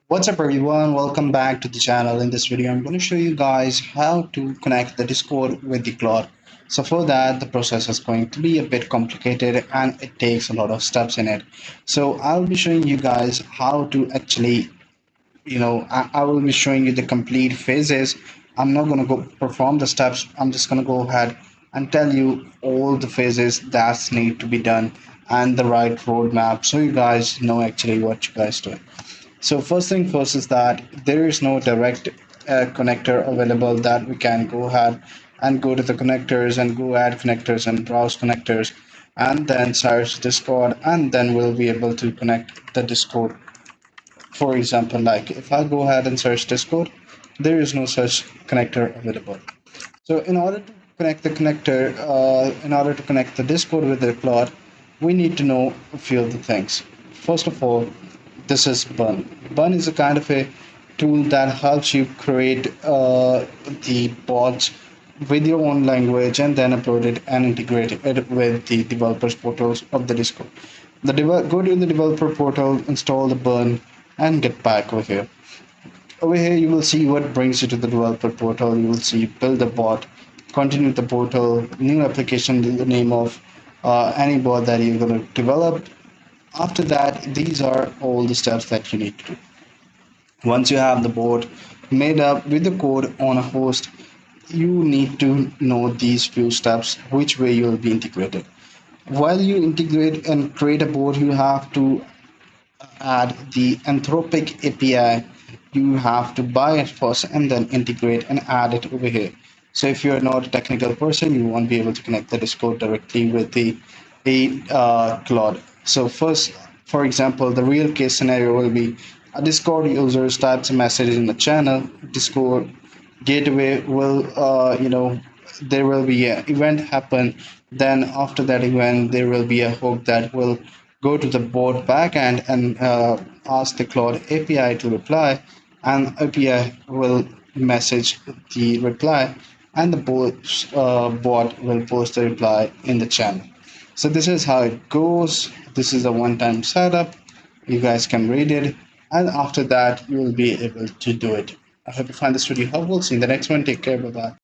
What's up everyone, welcome back to the channel. In this video I'm going to show you guys how to connect the Discord with the Claude. So for that the process is going to be a bit complicated and it takes a lot of steps in it. So I'll be showing you guys how to actually, I will be showing you the complete phases. I'm not going to go perform the steps. I'm just going to go ahead and tell you all the phases that need to be done and the right roadmap so you guys know actually what you guys do. So first thing first is that there is no direct connector available that we can go ahead and go to the connectors and go add connectors and browse connectors and then search Discord and then we'll be able to connect the Discord. For example, like if I go ahead and search Discord, there is no such connector available. So in order to connect the Discord with the Claude, we need to know a few of the things. First of all, this is Bun. Bun is a kind of a tool that helps you create the bots with your own language and then upload it and integrate it with the developers portals of the Discord. Go to the developer portal, install the Bun, and get back over here. Over here, you will see what brings you to the developer portal. You will see build a bot, continue the portal, new application in the name of any bot that you're going to develop. After that, these are all the steps that you need to do. Once you have the bot made up with the code on a host, you need to know these few steps, which way you will be integrated. While you integrate and create a bot, you have to add the Anthropic API. You have to buy it first and then integrate and add it over here. So if you're not a technical person, you won't be able to connect the Discord directly with the Claude. So first, for example, the real case scenario will be a Discord user types a message in the channel. Discord gateway will, there will be an event happen. Then after that event, there will be a hook that will go to the bot backend and ask the Claude API to reply, and API will message the reply, and the bot will post the reply in the channel. So this is how it goes. This is a one-time setup. You guys can read it, and after that, you will be able to do it. I hope you find this video helpful. See you in the next one. Take care. Bye bye.